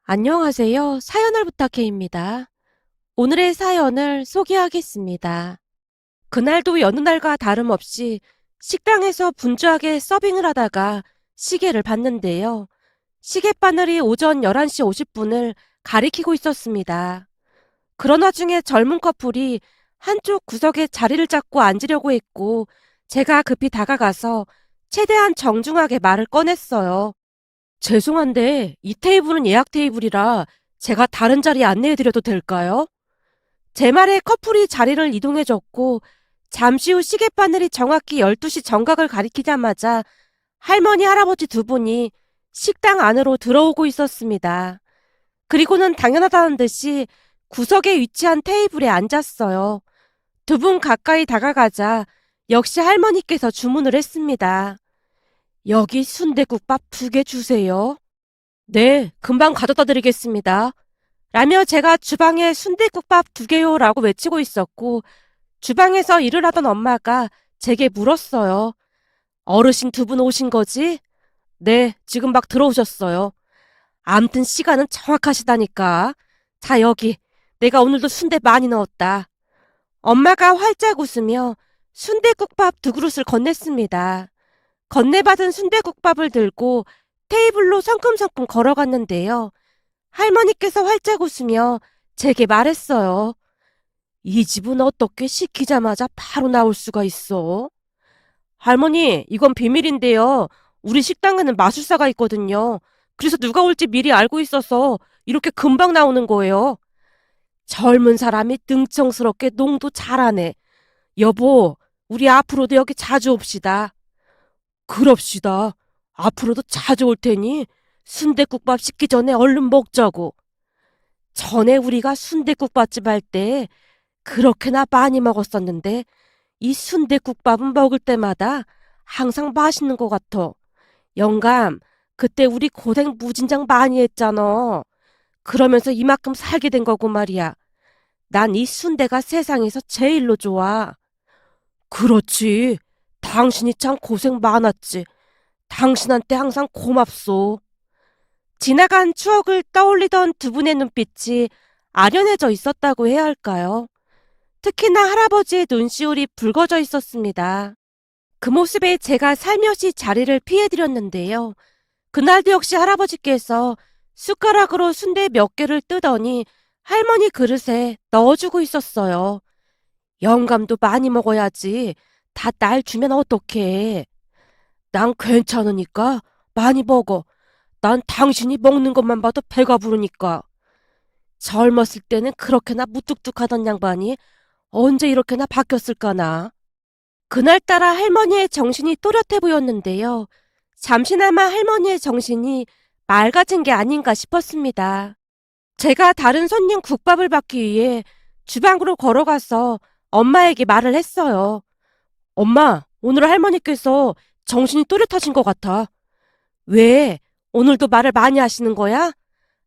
안녕하세요. 사연을 부탁해입니다. 오늘의 사연을 소개하겠습니다. 그날도 여느 날과 다름없이 식당에서 분주하게 서빙을 하다가 시계를 봤는데요. 시계바늘이 오전 11시 50분을 가리키고 있었습니다. 그런 와중에 젊은 커플이 한쪽 구석에 자리를 잡고 앉으려고 했고 제가 급히 다가가서 최대한 정중하게 말을 꺼냈어요. 죄송한데 이 테이블은 예약 테이블이라 제가 다른 자리에 안내해드려도 될까요? 제 말에 커플이 자리를 이동해줬고 잠시 후 시계바늘이 정확히 12시 정각을 가리키자마자 할머니, 할아버지 두 분이 식당 안으로 들어오고 있었습니다. 그리고는 당연하다는 듯이 구석에 위치한 테이블에 앉았어요. 두 분 가까이 다가가자 역시 할머니께서 주문을 했습니다. 여기 순댓국밥 2개 주세요. 네, 금방 가져다 드리겠습니다. 라며 제가 주방에 순댓국밥 2개요라고 외치고 있었고 주방에서 일을 하던 엄마가 제게 물었어요. 어르신 두 분 오신 거지? 네, 지금 막 들어오셨어요. 암튼 시간은 정확하시다니까. 자, 여기. 내가 오늘도 순대 많이 넣었다. 엄마가 활짝 웃으며 순댓국밥 2그릇을 건넸습니다. 건네받은 순댓국밥을 들고 테이블로 성큼성큼 걸어갔는데요. 할머니께서 활짝 웃으며 제게 말했어요. 이 집은 어떻게 시키자마자 바로 나올 수가 있어? 할머니, 이건 비밀인데요. 우리 식당에는 마술사가 있거든요. 그래서 누가 올지 미리 알고 있어서 이렇게 금방 나오는 거예요. 젊은 사람이 능청스럽게 농도 잘하네. 여보, 우리 앞으로도 여기 자주 옵시다. 그럽시다. 앞으로도 자주 올 테니 순댓국밥 식기 전에 얼른 먹자고. 전에 우리가 순댓국밥집 할 때 그렇게나 많이 먹었었는데 이 순댓국밥은 먹을 때마다 항상 맛있는 것 같아. 영감, 그때 우리 고생 무진장 많이 했잖아. 그러면서 이만큼 살게 된 거고 말이야. 난 이 순대가 세상에서 제일로 좋아. 그렇지. 당신이 참 고생 많았지. 당신한테 항상 고맙소. 지나간 추억을 떠올리던 두 분의 눈빛이 아련해져 있었다고 해야 할까요? 특히나 할아버지의 눈시울이 붉어져 있었습니다. 그 모습에 제가 살며시 자리를 피해드렸는데요. 그날도 역시 할아버지께서 숟가락으로 순대 몇 개를 뜨더니 할머니 그릇에 넣어주고 있었어요. 영감도 많이 먹어야지. 다 날 주면 어떡해. 난 괜찮으니까 많이 먹어. 난 당신이 먹는 것만 봐도 배가 부르니까. 젊었을 때는 그렇게나 무뚝뚝하던 양반이 언제 이렇게나 바뀌었을까나. 그날따라 할머니의 정신이 또렷해 보였는데요. 잠시나마 할머니의 정신이 맑아진 게 아닌가 싶었습니다. 제가 다른 손님 국밥을 받기 위해 주방으로 걸어가서 엄마에게 말을 했어요. 엄마, 오늘 할머니께서 정신이 또렷하신 것 같아. 왜? 오늘도 말을 많이 하시는 거야?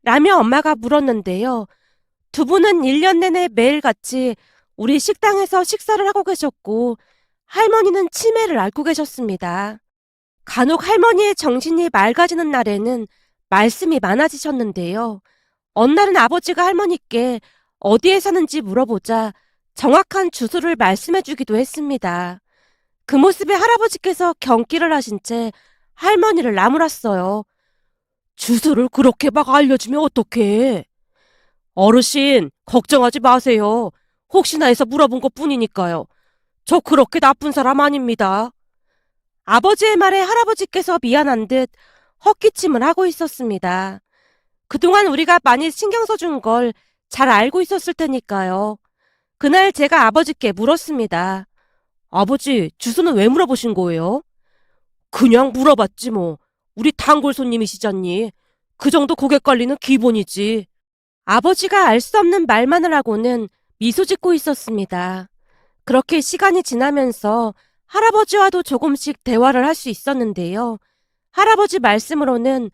라며 엄마가 물었는데요. 두 분은 1년 내내 매일같이 우리 식당에서 식사를 하고 계셨고 할머니는 치매를 앓고 계셨습니다. 간혹 할머니의 정신이 맑아지는 날에는 말씀이 많아지셨는데요. 어느 날은 아버지가 할머니께 어디에 사는지 물어보자 정확한 주소를 말씀해 주기도 했습니다. 그 모습에 할아버지께서 경기를 하신 채 할머니를 나무랐어요. 주소를 그렇게 막 알려주면 어떡해. 어르신, 걱정하지 마세요. 혹시나 해서 물어본 것 뿐이니까요. 저 그렇게 나쁜 사람 아닙니다. 아버지의 말에 할아버지께서 미안한 듯 헛기침을 하고 있었습니다. 그동안 우리가 많이 신경 써준 걸 잘 알고 있었을 테니까요. 그날 제가 아버지께 물었습니다. 아버지, 주소는 왜 물어보신 거예요? 그냥 물어봤지 뭐. 우리 단골 손님이시잖니. 그 정도 고객 관리는 기본이지. 아버지가 알 수 없는 말만을 하고는 미소 짓고 있었습니다. 그렇게 시간이 지나면서 할아버지와도 조금씩 대화를 할 수 있었는데요. 할아버지 말씀으로는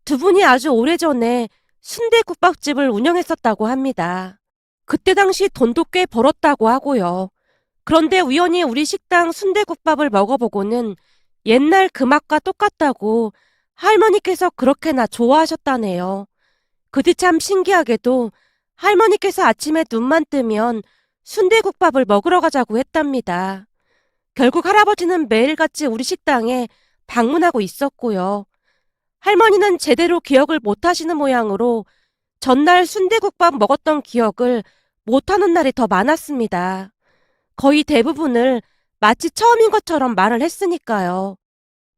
두 분이 아주 오래전에 순대국밥집을 운영했었다고 합니다. 그때 당시 돈도 꽤 벌었다고 하고요. 그런데 우연히 우리 식당 순대국밥을 먹어보고는 옛날 그 맛과 똑같다고 할머니께서 그렇게나 좋아하셨다네요. 그 뒤 참 신기하게도 할머니께서 아침에 눈만 뜨면 순대국밥을 먹으러 가자고 했답니다. 결국 할아버지는 매일같이 우리 식당에 방문하고 있었고요. 할머니는 제대로 기억을 못 하시는 모양으로 전날 순대국밥 먹었던 기억을 못하는 날이 더 많았습니다. 거의 대부분을 마치 처음인 것처럼 말을 했으니까요.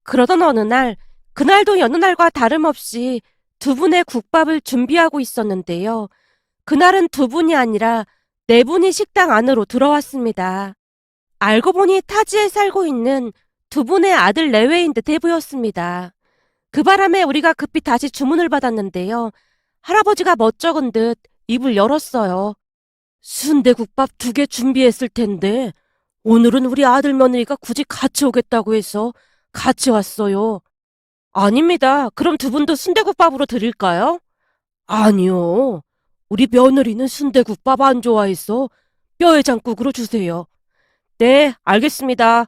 그러던 어느 날, 그날도 여느 날과 다름없이 두 분의 국밥을 준비하고 있었는데요. 그날은 두 분이 아니라 네 분이 식당 안으로 들어왔습니다. 알고 보니 타지에 살고 있는 두 분의 아들 내외인 듯해 보였습니다. 그 바람에 우리가 급히 다시 주문을 받았는데요. 할아버지가 멋쩍은 듯 입을 열었어요. 순대국밥 2개 준비했을 텐데 오늘은 우리 아들 며느리가 굳이 같이 오겠다고 해서 같이 왔어요. 아닙니다. 그럼 두 분도 순대국밥으로 드릴까요? 아니요. 우리 며느리는 순대국밥 안 좋아해서 뼈해장국으로 주세요. 네, 알겠습니다.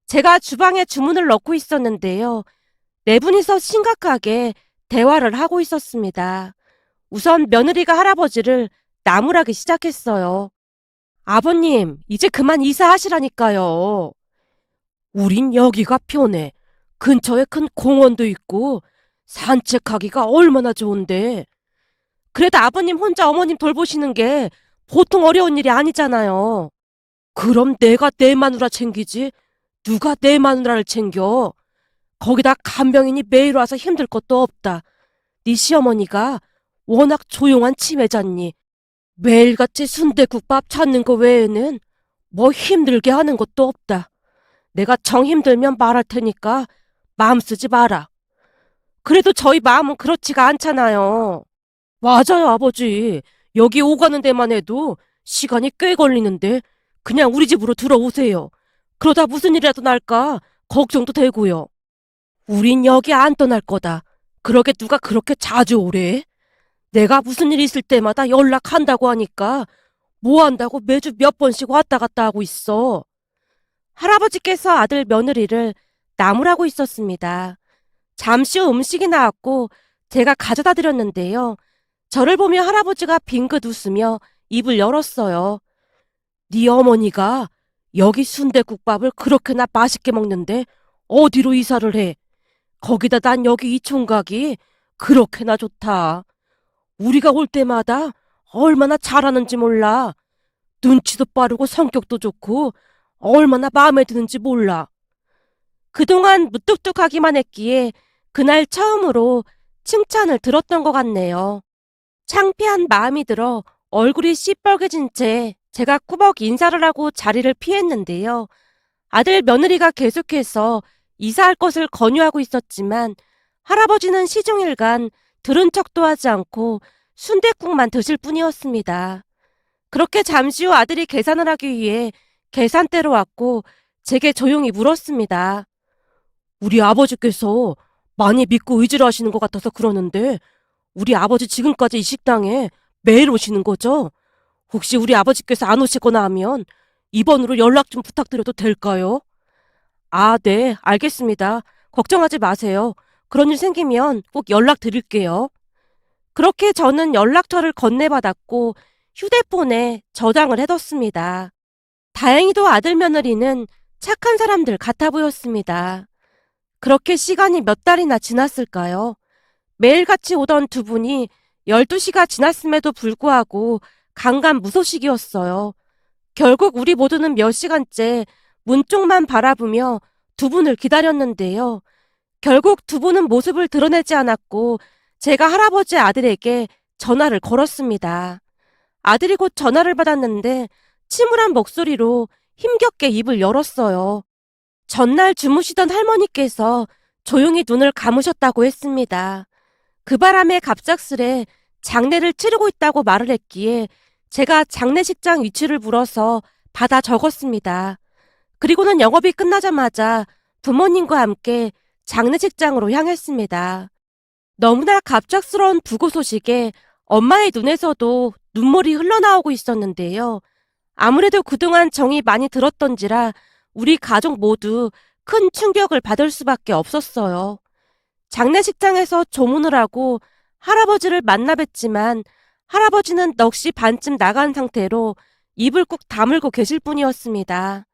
제가 주방에 주문을 넣고 있었는데요. 네 분이서 심각하게 대화를 하고 있었습니다. 우선 며느리가 할아버지를 나무라기 시작했어요. 아버님, 이제 그만 이사하시라니까요. 우린 여기가 편해. 근처에 큰 공원도 있고 산책하기가 얼마나 좋은데. 그래도 아버님 혼자 어머님 돌보시는 게 보통 어려운 일이 아니잖아요. 그럼 내가 내 마누라 챙기지 누가 내 마누라를 챙겨. 거기다 간병인이 매일 와서 힘들 것도 없다. 네 시어머니가 워낙 조용한 치매잖니. 매일같이 순대국밥 찾는 거 외에는 뭐 힘들게 하는 것도 없다. 내가 정 힘들면 말할 테니까 마음 쓰지 마라. 그래도 저희 마음은 그렇지가 않잖아요. 맞아요, 아버지. 여기 오가는 데만 해도 시간이 꽤 걸리는데 그냥 우리 집으로 들어오세요. 그러다 무슨 일이라도 날까 걱정도 되고요. 우린 여기 안 떠날 거다. 그러게 누가 그렇게 자주 오래? 내가 무슨 일 있을 때마다 연락한다고 하니까 뭐 한다고 매주 몇 번씩 왔다 갔다 하고 있어. 할아버지께서 아들 며느리를 나무라고 있었습니다. 잠시 후 음식이 나왔고 제가 가져다 드렸는데요. 저를 보며 할아버지가 빙긋 웃으며 입을 열었어요. 네 어머니가 여기 순대국밥을 그렇게나 맛있게 먹는데 어디로 이사를 해? 거기다 난 여기 이 총각이 그렇게나 좋다. 우리가 올 때마다 얼마나 잘하는지 몰라. 눈치도 빠르고 성격도 좋고 얼마나 마음에 드는지 몰라. 그동안 무뚝뚝하기만 했기에 그날 처음으로 칭찬을 들었던 것 같네요. 창피한 마음이 들어 얼굴이 시뻘개진 채 제가 꾸벅 인사를 하고 자리를 피했는데요. 아들 며느리가 계속해서 이사할 것을 권유하고 있었지만 할아버지는 시종일관 들은 척도 하지 않고 순댓국만 드실 뿐이었습니다. 그렇게 잠시 후 아들이 계산을 하기 위해 계산대로 왔고 제게 조용히 물었습니다. 우리 아버지께서 많이 믿고 의지를 하시는 것 같아서 그러는데 우리 아버지 지금까지 이 식당에 매일 오시는 거죠? 혹시 우리 아버지께서 안 오시거나 하면 이번으로 연락 좀 부탁드려도 될까요? 아, 네, 알겠습니다. 걱정하지 마세요. 그런 일 생기면 꼭 연락드릴게요. 그렇게 저는 연락처를 건네받았고 휴대폰에 저장을 해뒀습니다. 다행히도 아들 며느리는 착한 사람들 같아 보였습니다. 그렇게 시간이 몇 달이나 지났을까요? 매일같이 오던 두 분이 12시가 지났음에도 불구하고 강간무소식이었어요. 결국 우리 모두는 몇 시간째 문 쪽만 바라보며 두 분을 기다렸는데요. 결국 두 분은 모습을 드러내지 않았고 제가 할아버지 아들에게 전화를 걸었습니다. 아들이 곧 전화를 받았는데 침울한 목소리로 힘겹게 입을 열었어요. 전날 주무시던 할머니께서 조용히 눈을 감으셨다고 했습니다. 그 바람에 갑작스레 장례를 치르고 있다고 말을 했기에 제가 장례식장 위치를 물어서 받아 적었습니다. 그리고는 영업이 끝나자마자 부모님과 함께 장례식장으로 향했습니다. 너무나 갑작스러운 부고 소식에 엄마의 눈에서도 눈물이 흘러나오고 있었는데요. 아무래도 그동안 정이 많이 들었던지라 우리 가족 모두 큰 충격을 받을 수밖에 없었어요. 장례식장에서 조문을 하고 할아버지를 만나 뵀지만 할아버지는 넋이 반쯤 나간 상태로 입을 꾹 다물고 계실 뿐이었습니다.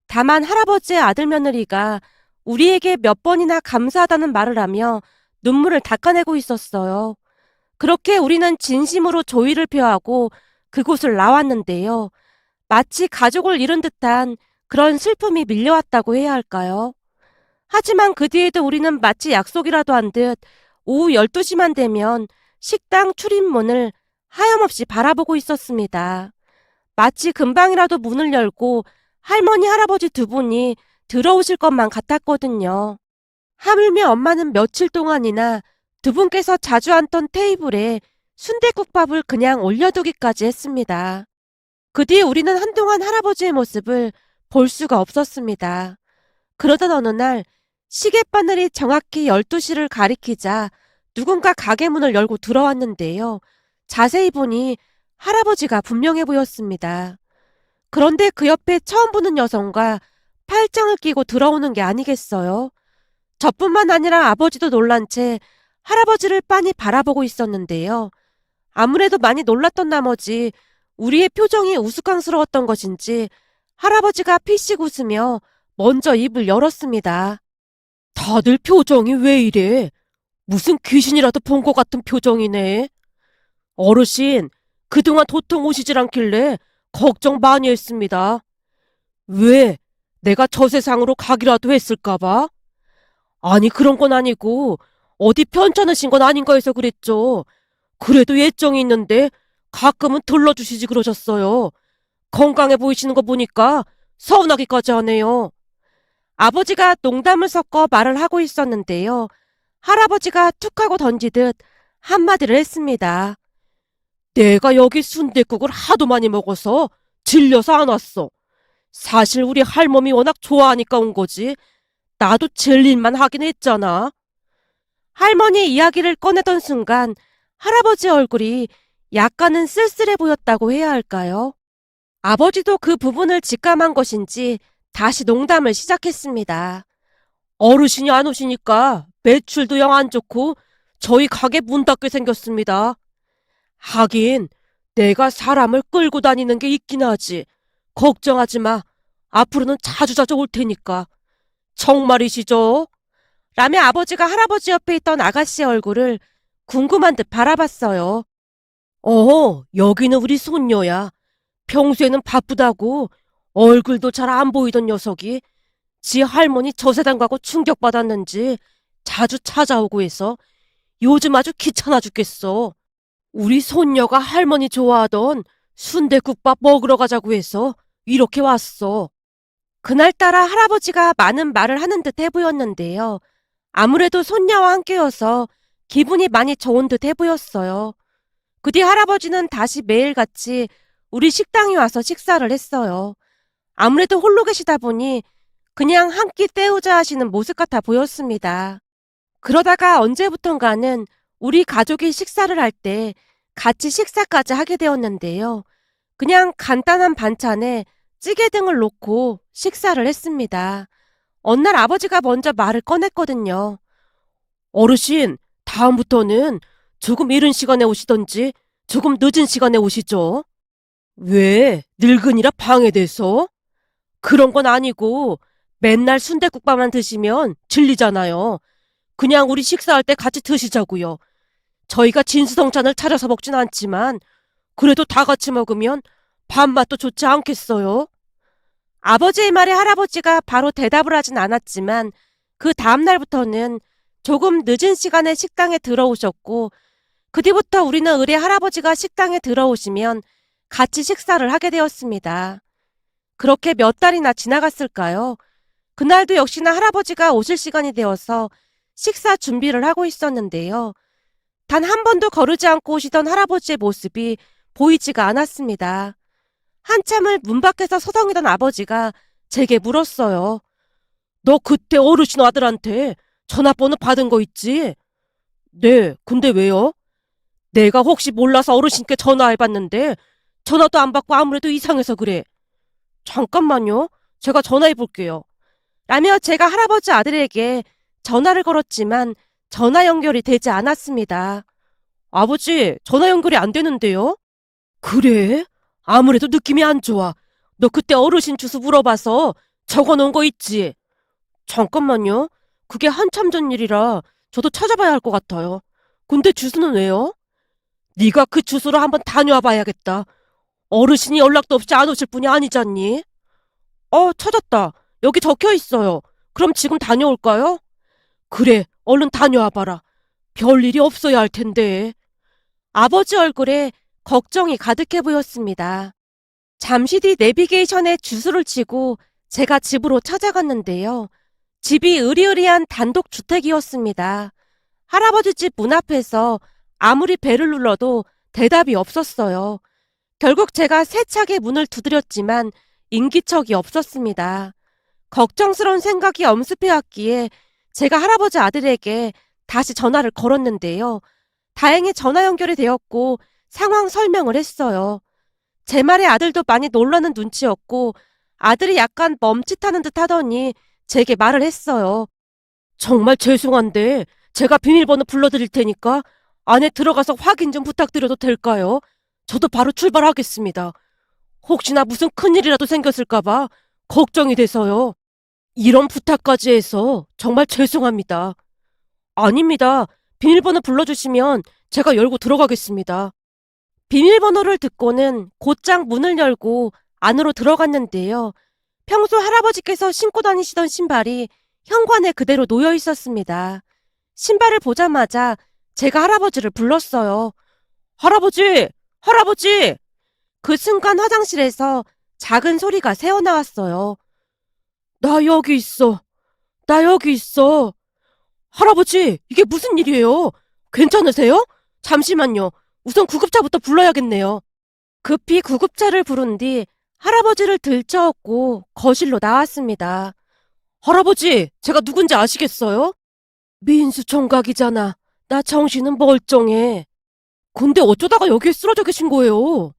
다만 할아버지의 아들 며느리가 우리에게 몇 번이나 감사하다는 말을 하며 눈물을 닦아내고 있었어요. 그렇게 우리는 진심으로 조의를 표하고 그곳을 나왔는데요. 마치 가족을 잃은 듯한 그런 슬픔이 밀려왔다고 해야 할까요? 하지만 그 뒤에도 우리는 마치 약속이라도 한 듯 오후 12시만 되면 식당 출입문을 하염없이 바라보고 있었습니다. 마치 금방이라도 문을 열고 할머니, 할아버지 두 분이 들어오실 것만 같았거든요. 하물며 엄마는 며칠 동안이나 두 분께서 자주 앉던 테이블에 순댓국밥을 그냥 올려두기까지 했습니다. 그 뒤에 우리는 한동안 할아버지의 모습을 볼 수가 없었습니다. 그러던 어느 날 시계바늘이 정확히 12시를 가리키자 누군가 가게 문을 열고 들어왔는데요. 자세히 보니 할아버지가 분명해 보였습니다. 그런데 그 옆에 처음 보는 여성과 팔짱을 끼고 들어오는 게 아니겠어요? 저뿐만 아니라 아버지도 놀란 채 할아버지를 빤히 바라보고 있었는데요. 아무래도 많이 놀랐던 나머지 우리의 표정이 우스꽝스러웠던 것인지 할아버지가 피식 웃으며 먼저 입을 열었습니다. 다들 표정이 왜 이래? 무슨 귀신이라도 본 것 같은 표정이네. 어르신, 그동안 도통 오시질 않길래 걱정 많이 했습니다. 왜? 내가 저 세상으로 가기라도 했을까봐? 아니, 그런 건 아니고 어디 편찮으신 건 아닌가 해서 그랬죠. 그래도 예정이 있는데 가끔은 들러주시지 그러셨어요. 건강해 보이시는 거 보니까 서운하기까지 하네요. 아버지가 농담을 섞어 말을 하고 있었는데요. 할아버지가 툭 하고 던지듯 한마디를 했습니다. 내가 여기 순댓국을 하도 많이 먹어서 질려서 안 왔어. 사실 우리 할멈이 워낙 좋아하니까 온 거지. 나도 질릴만 하긴 했잖아. 할머니 이야기를 꺼내던 순간 할아버지 얼굴이 약간은 쓸쓸해 보였다고 해야 할까요? 아버지도 그 부분을 직감한 것인지 다시 농담을 시작했습니다. 어르신이 안 오시니까 매출도 영 안 좋고 저희 가게 문 닫게 생겼습니다. 하긴 내가 사람을 끌고 다니는 게 있긴 하지. 걱정하지 마. 앞으로는 자주자주 올 테니까. 정말이시죠? 라며 아버지가 할아버지 옆에 있던 아가씨 얼굴을 궁금한 듯 바라봤어요. 여기는 우리 손녀야. 평소에는 바쁘다고 얼굴도 잘 안 보이던 녀석이 지 할머니 저세당 가고 충격받았는지 자주 찾아오고 해서 요즘 아주 귀찮아 죽겠어. 우리 손녀가 할머니 좋아하던 순댓국밥 먹으러 가자고 해서 이렇게 왔어. 그날따라 할아버지가 많은 말을 하는 듯 해 보였는데요. 아무래도 손녀와 함께여서 기분이 많이 좋은 듯 해 보였어요. 그 뒤 할아버지는 다시 매일같이 우리 식당에 와서 식사를 했어요. 아무래도 홀로 계시다 보니 그냥 한 끼 때우자 하시는 모습 같아 보였습니다. 그러다가 언제부턴가는 우리 가족이 식사를 할 때 같이 식사까지 하게 되었는데요. 그냥 간단한 반찬에 찌개 등을 놓고 식사를 했습니다. 어느 날 아버지가 먼저 말을 꺼냈거든요. 어르신, 다음부터는 조금 이른 시간에 오시던지 조금 늦은 시간에 오시죠. 왜? 늙은이라 방해돼서? 그런 건 아니고 맨날 순댓국밥만 드시면 질리잖아요. 그냥 우리 식사할 때 같이 드시자고요. 저희가 진수성찬을 차려서 먹진 않지만 그래도 다 같이 먹으면 밥맛도 좋지 않겠어요? 아버지의 말에 할아버지가 바로 대답을 하진 않았지만 그 다음날부터는 조금 늦은 시간에 식당에 들어오셨고 그 뒤부터 우리는 의례 할아버지가 식당에 들어오시면 같이 식사를 하게 되었습니다. 그렇게 몇 달이나 지나갔을까요? 그날도 역시나 할아버지가 오실 시간이 되어서 식사 준비를 하고 있었는데요. 단 한 번도 거르지 않고 오시던 할아버지의 모습이 보이지가 않았습니다. 한참을 문 밖에서 서성이던 아버지가 제게 물었어요. 너 그때 어르신 아들한테 전화번호 받은 거 있지? 네, 근데 왜요? 내가 혹시 몰라서 어르신께 전화해봤는데 전화도 안 받고 아무래도 이상해서 그래. 잠깐만요. 제가 전화해볼게요. 라며 제가 할아버지 아들에게 전화를 걸었지만 전화 연결이 되지 않았습니다. 아버지, 전화 연결이 안 되는데요? 그래? 아무래도 느낌이 안 좋아. 너 그때 어르신 주소 물어봐서 적어놓은 거 있지? 잠깐만요. 그게 한참 전 일이라 저도 찾아봐야 할 것 같아요. 근데 주소는 왜요? 네가 그 주소로 한번 다녀와 봐야겠다. 어르신이 연락도 없이 안 오실 분이 아니잖니? 찾았다. 여기 적혀 있어요. 그럼 지금 다녀올까요? 그래, 얼른 다녀와 봐라. 별일이 없어야 할 텐데. 아버지 얼굴에 걱정이 가득해 보였습니다. 잠시 뒤 내비게이션에 주소를 치고 제가 집으로 찾아갔는데요. 집이 으리으리한 단독주택이었습니다. 할아버지 집 문 앞에서 아무리 벨을 눌러도 대답이 없었어요. 결국 제가 세차게 문을 두드렸지만 인기척이 없었습니다. 걱정스러운 생각이 엄습해왔기에 제가 할아버지 아들에게 다시 전화를 걸었는데요. 다행히 전화 연결이 되었고 상황 설명을 했어요. 제 말에 아들도 많이 놀라는 눈치였고 아들이 약간 멈칫하는 듯 하더니 제게 말을 했어요. 정말 죄송한데 제가 비밀번호 불러드릴 테니까 안에 들어가서 확인 좀 부탁드려도 될까요? 저도 바로 출발하겠습니다. 혹시나 무슨 큰일이라도 생겼을까봐 걱정이 돼서요. 이런 부탁까지 해서 정말 죄송합니다. 아닙니다. 비밀번호 불러주시면 제가 열고 들어가겠습니다. 비밀번호를 듣고는 곧장 문을 열고 안으로 들어갔는데요. 평소 할아버지께서 신고 다니시던 신발이 현관에 그대로 놓여 있었습니다. 신발을 보자마자 제가 할아버지를 불렀어요. 할아버지! 할아버지! 그 순간 화장실에서 작은 소리가 새어나왔어요. 나 여기 있어. 나 여기 있어. 할아버지, 이게 무슨 일이에요? 괜찮으세요? 잠시만요. 우선 구급차부터 불러야겠네요. 급히 구급차를 부른 뒤 할아버지를 들쳐업고 거실로 나왔습니다. 할아버지, 제가 누군지 아시겠어요? 민수 총각이잖아. 나 정신은 멀쩡해. 근데 어쩌다가 여기에 쓰러져 계신 거예요?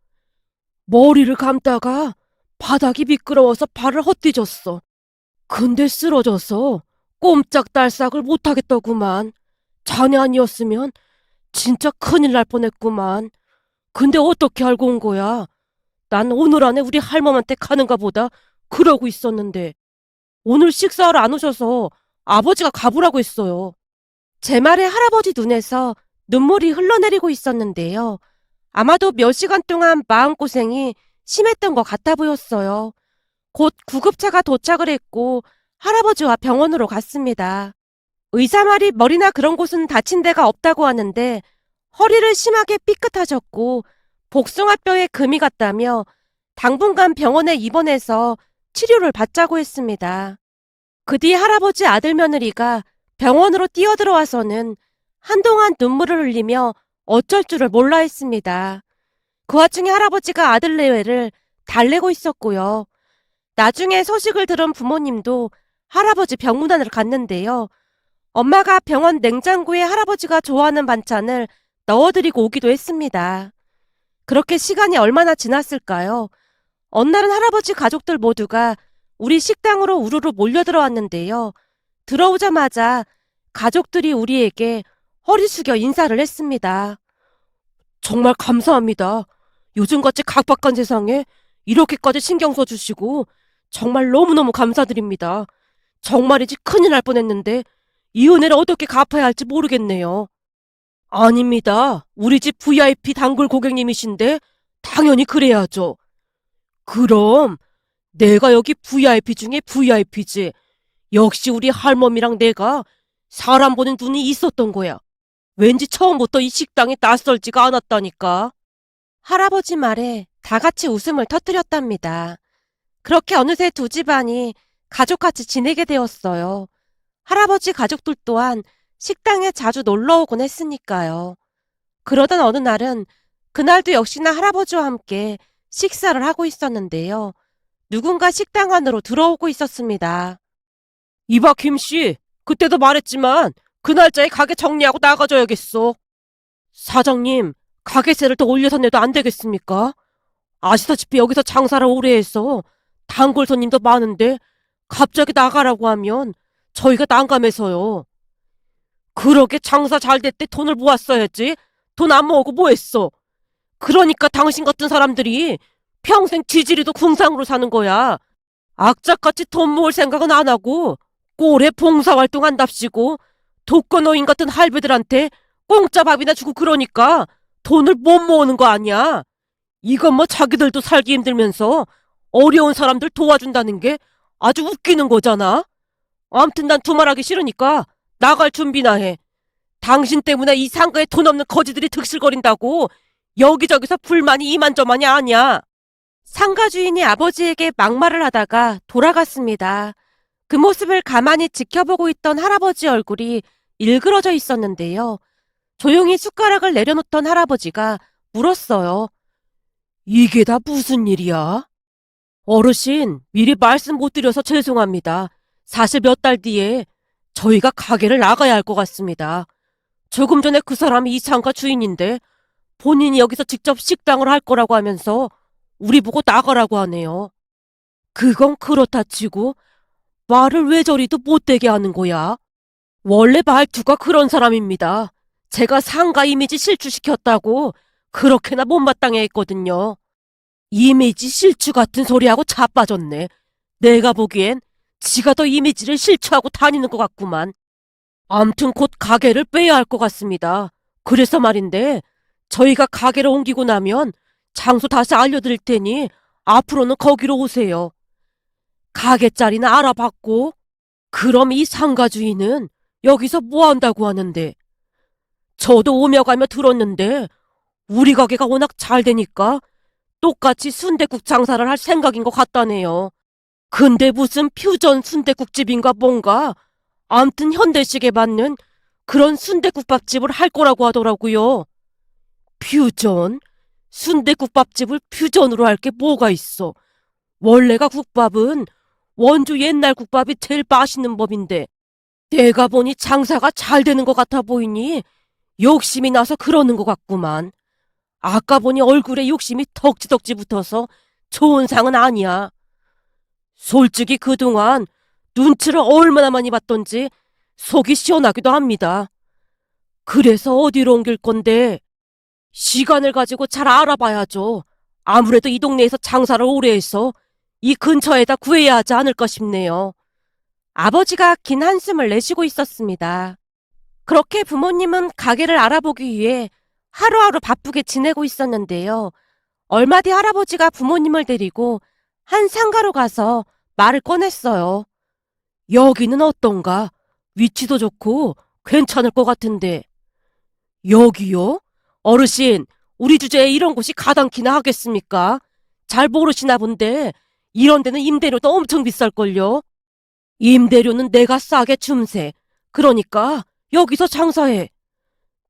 머리를 감다가 바닥이 미끄러워서 발을 헛디뎠어. 근데 쓰러져서 꼼짝달싹을 못하겠더구만. 자네 아니었으면 진짜 큰일 날 뻔했구만. 근데 어떻게 알고 온 거야? 난 오늘 안에 우리 할멈한테 가는가 보다 그러고 있었는데 오늘 식사하러 안 오셔서 아버지가 가보라고 했어요. 제 말에 할아버지 눈에서 눈물이 흘러내리고 있었는데요. 아마도 몇 시간 동안 마음고생이 심했던 것 같아 보였어요. 곧 구급차가 도착을 했고 할아버지와 병원으로 갔습니다. 의사 말이 머리나 그런 곳은 다친 데가 없다고 하는데 허리를 심하게 삐끗하셨고 복숭아뼈에 금이 갔다며 당분간 병원에 입원해서 치료를 받자고 했습니다. 그 뒤 할아버지 아들 며느리가 병원으로 뛰어들어와서는 한동안 눈물을 흘리며 어쩔 줄을 몰라 했습니다. 그 와중에 할아버지가 아들 내외를 달래고 있었고요. 나중에 소식을 들은 부모님도 할아버지 병문안을 갔는데요. 엄마가 병원 냉장고에 할아버지가 좋아하는 반찬을 넣어드리고 오기도 했습니다. 그렇게 시간이 얼마나 지났을까요? 어느 날은 할아버지 가족들 모두가 우리 식당으로 우르르 몰려들어왔는데요. 들어오자마자 가족들이 우리에게 허리 숙여 인사를 했습니다. 정말 감사합니다. 요즘같이 각박한 세상에 이렇게까지 신경 써주시고 정말 너무너무 감사드립니다. 정말이지 큰일 날 뻔했는데 이 은혜를 어떻게 갚아야 할지 모르겠네요. 아닙니다. 우리 집 VIP 단골 고객님이신데 당연히 그래야죠. 그럼 내가 여기 VIP 중에 VIP지. 역시 우리 할멈이랑 내가 사람 보는 눈이 있었던 거야. 왠지 처음부터 이 식당에 낯설지가 않았다니까. 할아버지 말에 다 같이 웃음을 터뜨렸답니다. 그렇게 어느새 두 집안이 가족같이 지내게 되었어요. 할아버지 가족들 또한 식당에 자주 놀러 오곤 했으니까요. 그러던 어느 날은 그날도 역시나 할아버지와 함께 식사를 하고 있었는데요. 누군가 식당 안으로 들어오고 있었습니다. 이봐 김씨, 그때도 말했지만 그 날짜에 가게 정리하고 나가줘야겠어. 사장님, 가게세를 더 올려서 내도 안 되겠습니까? 아시다시피 여기서 장사를 오래 해서 단골 손님도 많은데 갑자기 나가라고 하면 저희가 난감해서요. 그렇게 장사 잘 될 때 돈을 모았어야지. 돈 안 모으고 뭐 했어? 그러니까 당신 같은 사람들이 평생 지지리도 궁상으로 사는 거야. 악착같이 돈 모을 생각은 안 하고 꼴에 봉사활동 한답시고 독거노인 같은 할배들한테 공짜 밥이나 주고 그러니까 돈을 못 모으는 거 아니야. 이건 뭐 자기들도 살기 힘들면서 어려운 사람들 도와준다는 게 아주 웃기는 거잖아. 암튼 난 두말하기 싫으니까 나갈 준비나 해. 당신 때문에 이 상가에 돈 없는 거지들이 득실거린다고 여기저기서 불만이 이만저만이 아니야. 상가 주인이 아버지에게 막말을 하다가 돌아갔습니다. 그 모습을 가만히 지켜보고 있던 할아버지 얼굴이 일그러져 있었는데요. 조용히 숟가락을 내려놓던 할아버지가 물었어요. 이게 다 무슨 일이야? 어르신, 미리 말씀 못 드려서 죄송합니다. 사실 몇 달 뒤에 저희가 가게를 나가야 할 것 같습니다. 조금 전에 그 사람이 이 상가 주인인데 본인이 여기서 직접 식당을 할 거라고 하면서 우리 보고 나가라고 하네요. 그건 그렇다 치고 말을 왜 저리도 못되게 하는 거야? 원래 말투가 그런 사람입니다. 제가 상가 이미지 실추시켰다고 그렇게나 못마땅해 했거든요. 이미지 실추 같은 소리하고 자빠졌네. 내가 보기엔 지가 더 이미지를 실추하고 다니는 것 같구만. 암튼 곧 가게를 빼야 할 것 같습니다. 그래서 말인데 저희가 가게를 옮기고 나면 장소 다시 알려드릴 테니 앞으로는 거기로 오세요. 가게 자리는 알아봤고 그럼 이 상가 주인은 여기서 뭐 한다고 하는데? 저도 오며 가며 들었는데 우리 가게가 워낙 잘 되니까 똑같이 순댓국 장사를 할 생각인 것 같다네요. 근데 무슨 퓨전 순댓국집인가 뭔가 암튼 현대식에 맞는 그런 순댓국밥집을 할 거라고 하더라고요. 퓨전? 순댓국밥집을 퓨전으로 할 게 뭐가 있어? 원래가 국밥은 원조 옛날 국밥이 제일 맛있는 법인데 내가 보니 장사가 잘 되는 것 같아 보이니 욕심이 나서 그러는 것 같구만. 아까 보니 얼굴에 욕심이 덕지덕지 붙어서 좋은 상은 아니야. 솔직히 그동안 눈치를 얼마나 많이 봤던지 속이 시원하기도 합니다. 그래서 어디로 옮길 건데? 시간을 가지고 잘 알아봐야죠. 아무래도 이 동네에서 장사를 오래 해서 이 근처에다 구해야 하지 않을까 싶네요. 아버지가 긴 한숨을 내쉬고 있었습니다. 그렇게 부모님은 가게를 알아보기 위해 하루하루 바쁘게 지내고 있었는데요. 얼마 뒤 할아버지가 부모님을 데리고 한 상가로 가서 말을 꺼냈어요. 여기는 어떤가? 위치도 좋고 괜찮을 것 같은데. 여기요? 어르신, 우리 주제에 이런 곳이 가당키나 하겠습니까? 잘 모르시나 본데 이런 데는 임대료도 엄청 비쌀걸요? 임대료는 내가 싸게 줌세. 그러니까 여기서 장사해.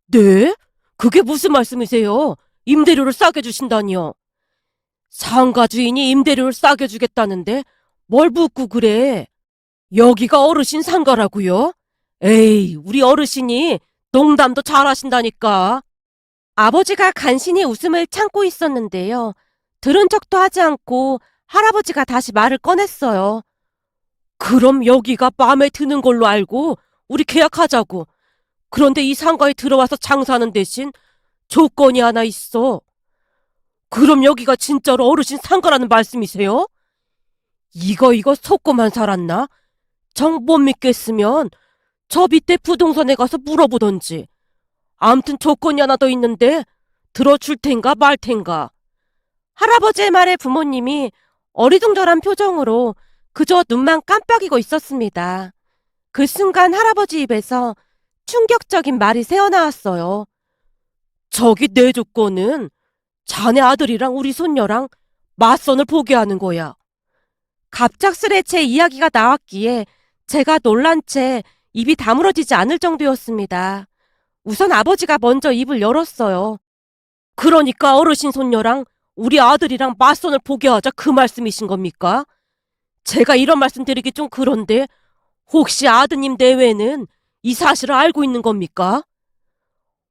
네? 그게 무슨 말씀이세요? 임대료를 싸게 주신다니요? 상가 주인이 임대료를 싸게 주겠다는데 뭘 묻고 그래? 여기가 어르신 상가라고요? 에이, 우리 어르신이 농담도 잘하신다니까. 아버지가 간신히 웃음을 참고 있었는데요. 들은 척도 하지 않고 할아버지가 다시 말을 꺼냈어요. 그럼 여기가 마음에 드는 걸로 알고 우리 계약하자고. 그런데 이 상가에 들어와서 장사하는 대신 조건이 하나 있어. 그럼 여기가 진짜로 어르신 상가라는 말씀이세요? 이거 속고만 살았나? 정 못 믿겠으면 저 밑에 부동산에 가서 물어보던지. 암튼 조건이 하나 더 있는데 들어줄 텐가 말 텐가. 할아버지의 말에 부모님이 어리둥절한 표정으로 그저 눈만 깜빡이고 있었습니다. 그 순간 할아버지 입에서 충격적인 말이 새어나왔어요. 저기 내 조건은 자네 아들이랑 우리 손녀랑 맞선을 보게 하는 거야. 갑작스레 제 이야기가 나왔기에 제가 놀란 채 입이 다물어지지 않을 정도였습니다. 우선 아버지가 먼저 입을 열었어요. 그러니까 어르신 손녀랑 우리 아들이랑 맞선을 보게 하자 그 말씀이신 겁니까? 제가 이런 말씀 드리기 좀 그런데 혹시 아드님 내외는 이 사실을 알고 있는 겁니까?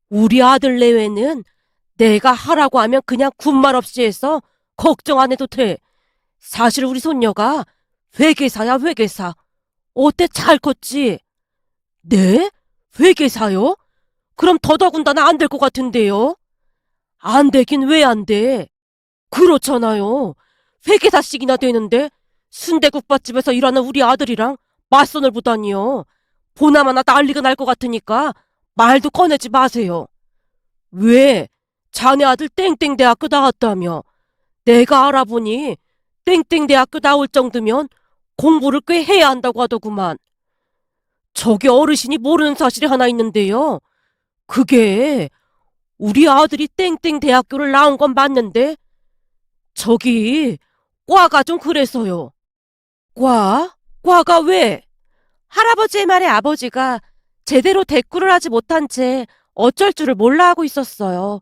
우리 아들 내외는 내가 하라고 하면 그냥 군말 없이 해서 걱정 안 해도 돼. 사실 우리 손녀가 회계사야 회계사. 어때 잘 컸지? 네? 회계사요? 그럼 더더군다나 안 될 것 같은데요? 안 되긴 왜 안 돼? 그렇잖아요. 회계사씩이나 되는데 순대국밥집에서 일하는 우리 아들이랑 맞선을 보다니요. 보나마나 난리가 날 것 같으니까 말도 꺼내지 마세요. 왜? 자네 아들 땡땡대학교 나왔다며. 내가 알아보니 땡땡대학교 나올 정도면 공부를 꽤 해야 한다고 하더구만. 저기 어르신이 모르는 사실이 하나 있는데요. 그게 우리 아들이 땡땡대학교를 나온 건 맞는데 저기 과가 좀 그래서요. 과? 과가 왜? 할아버지의 말에 아버지가 제대로 대꾸를 하지 못한 채 어쩔 줄을 몰라 하고 있었어요.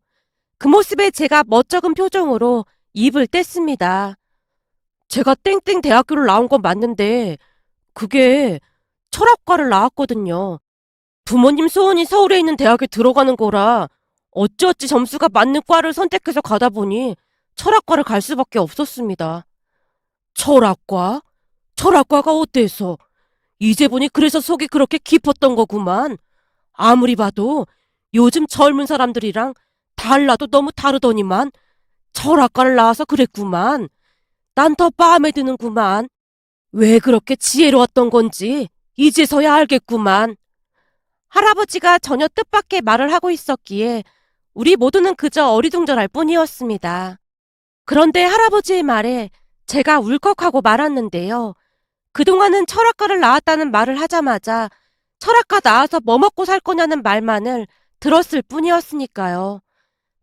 그 모습에 제가 멋쩍은 표정으로 입을 뗐습니다. 제가 땡땡 대학교를 나온 건 맞는데 그게 철학과를 나왔거든요. 부모님 소원이 서울에 있는 대학에 들어가는 거라 어찌어찌 점수가 맞는 과를 선택해서 가다 보니 철학과를 갈 수밖에 없었습니다. 철학과? 철학과가 어때서? 이제 보니 그래서 속이 그렇게 깊었던 거구만. 아무리 봐도 요즘 젊은 사람들이랑 달라도 너무 다르더니만 철학과를 나와서 그랬구만. 난 더 마음에 드는구만. 왜 그렇게 지혜로웠던 건지 이제서야 알겠구만. 할아버지가 전혀 뜻밖의 말을 하고 있었기에 우리 모두는 그저 어리둥절할 뿐이었습니다. 그런데 할아버지의 말에 제가 울컥하고 말았는데요. 그동안은 철학과를 나왔다는 말을 하자마자 철학과 나와서 뭐 먹고 살 거냐는 말만을 들었을 뿐이었으니까요.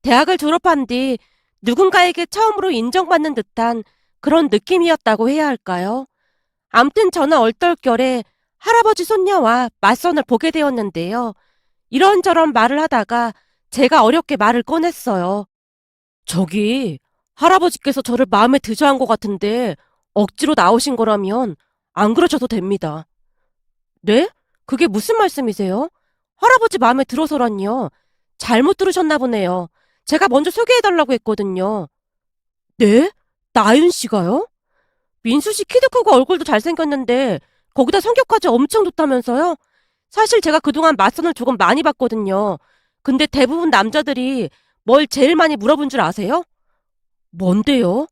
대학을 졸업한 뒤 누군가에게 처음으로 인정받는 듯한 그런 느낌이었다고 해야 할까요? 암튼 저는 얼떨결에 할아버지 손녀와 맞선을 보게 되었는데요. 이런저런 말을 하다가 제가 어렵게 말을 꺼냈어요. 저기 할아버지께서 저를 마음에 드셔 한 것 같은데 억지로 나오신 거라면 안 그러셔도 됩니다. 네? 그게 무슨 말씀이세요? 할아버지 마음에 들어서란요. 잘못 들으셨나 보네요. 제가 먼저 소개해달라고 했거든요. 네? 나윤 씨가요? 민수 씨 키도 크고 얼굴도 잘생겼는데 거기다 성격까지 엄청 좋다면서요? 사실 제가 그동안 맞선을 조금 많이 봤거든요. 근데 대부분 남자들이 뭘 제일 많이 물어본 줄 아세요? 뭔데요?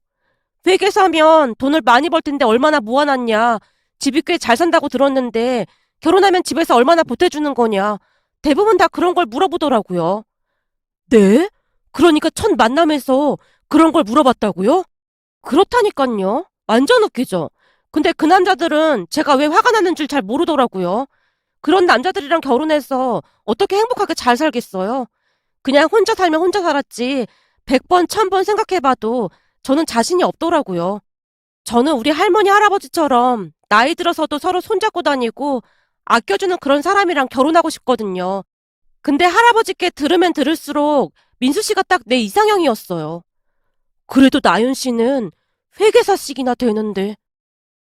회계사면 돈을 많이 벌 텐데 얼마나 모아놨냐. 집이 꽤 잘 산다고 들었는데 결혼하면 집에서 얼마나 보태주는 거냐. 대부분 다 그런 걸 물어보더라고요. 네? 그러니까 첫 만남에서 그런 걸 물어봤다고요? 그렇다니깐요. 완전 웃기죠. 근데 그 남자들은 제가 왜 화가 나는 줄 잘 모르더라고요. 그런 남자들이랑 결혼해서 어떻게 행복하게 잘 살겠어요? 그냥 혼자 살면 혼자 살았지 100번, 1000번 생각해봐도 저는 자신이 없더라고요. 저는 우리 할머니, 할아버지처럼 나이 들어서도 서로 손잡고 다니고 아껴주는 그런 사람이랑 결혼하고 싶거든요. 근데 할아버지께 들으면 들을수록 민수 씨가 딱 내 이상형이었어요. 그래도 나윤 씨는 회계사씩이나 되는데.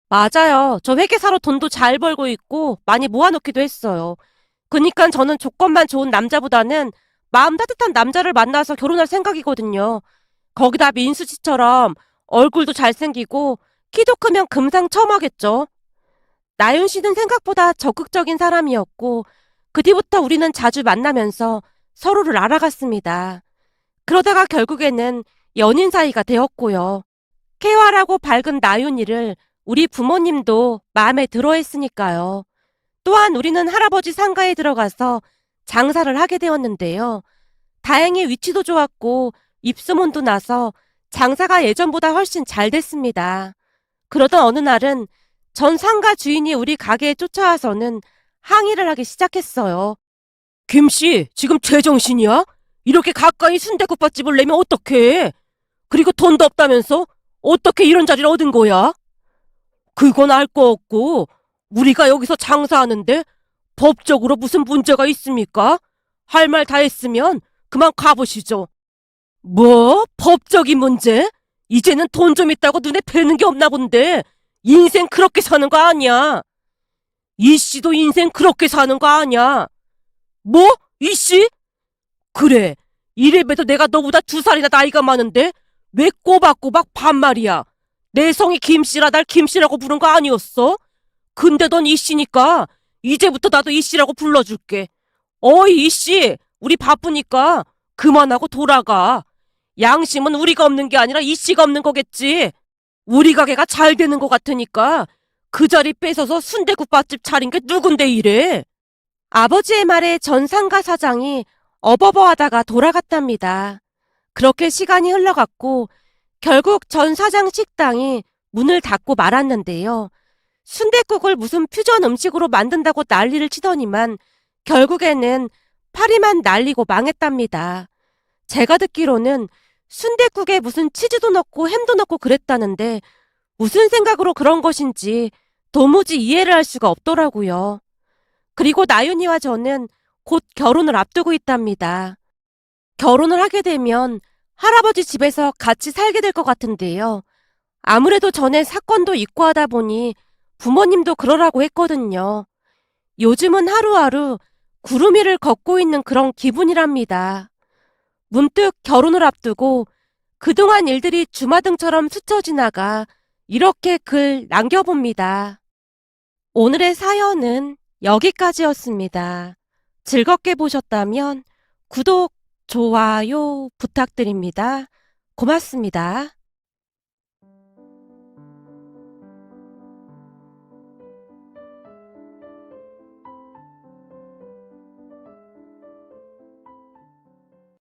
맞아요. 저 회계사로 돈도 잘 벌고 있고 많이 모아놓기도 했어요. 그니까 저는 조건만 좋은 남자보다는 마음 따뜻한 남자를 만나서 결혼할 생각이거든요. 거기다 민수 씨처럼 얼굴도 잘생기고 키도 크면 금상첨화겠죠. 나윤 씨는 생각보다 적극적인 사람이었고 그 뒤부터 우리는 자주 만나면서 서로를 알아갔습니다. 그러다가 결국에는 연인 사이가 되었고요. 쾌활하고 밝은 나윤이를 우리 부모님도 마음에 들어 했으니까요. 또한 우리는 할아버지 상가에 들어가서 장사를 하게 되었는데요. 다행히 위치도 좋았고 입소문도 나서 장사가 예전보다 훨씬 잘 됐습니다. 그러던 어느 날은 전 상가 주인이 우리 가게에 쫓아와서는 항의를 하기 시작했어요. 김씨, 지금 제정신이야? 이렇게 가까이 순대국밥집을 내면 어떡해? 그리고 돈도 없다면서? 어떻게 이런 자리를 얻은 거야? 그건 알 거 없고 우리가 여기서 장사하는데 법적으로 무슨 문제가 있습니까? 할 말 다 했으면 그만 가보시죠. 뭐? 법적인 문제? 이제는 돈 좀 있다고 눈에 뵈는 게 없나 본데 인생 그렇게 사는 거 아니야. 이 씨도 인생 그렇게 사는 거 아니야. 뭐? 이 씨? 그래. 이래봬도 내가 너보다 2살이나 나이가 많은데 왜 꼬박꼬박 반말이야. 내 성이 김씨라 날 김씨라고 부른 거 아니었어? 근데 넌 이씨니까 이제부터 나도 이씨라고 불러줄게. 어이 이씨, 우리 바쁘니까 그만하고 돌아가. 양심은 우리가 없는 게 아니라 이씨가 없는 거겠지. 우리 가게가 잘 되는 것 같으니까 그 자리 뺏어서 순대국밥집 차린 게 누군데 이래. 아버지의 말에 전 상가 사장이 어버버하다가 돌아갔답니다. 그렇게 시간이 흘러갔고 결국 전 사장 식당이 문을 닫고 말았는데요. 순댓국을 무슨 퓨전 음식으로 만든다고 난리를 치더니만 결국에는 파리만 날리고 망했답니다. 제가 듣기로는 순댓국에 무슨 치즈도 넣고 햄도 넣고 그랬다는데 무슨 생각으로 그런 것인지 도무지 이해를 할 수가 없더라고요. 그리고 나윤이와 저는 곧 결혼을 앞두고 있답니다. 결혼을 하게 되면 할아버지 집에서 같이 살게 될 것 같은데요. 아무래도 전에 사건도 있고 하다 보니 부모님도 그러라고 했거든요. 요즘은 하루하루 구름 위를 걷고 있는 그런 기분이랍니다. 문득 결혼을 앞두고 그동안 일들이 주마등처럼 스쳐 지나가 이렇게 글 남겨봅니다. 오늘의 사연은 여기까지였습니다. 즐겁게 보셨다면 구독, 좋아요 부탁드립니다. 고맙습니다.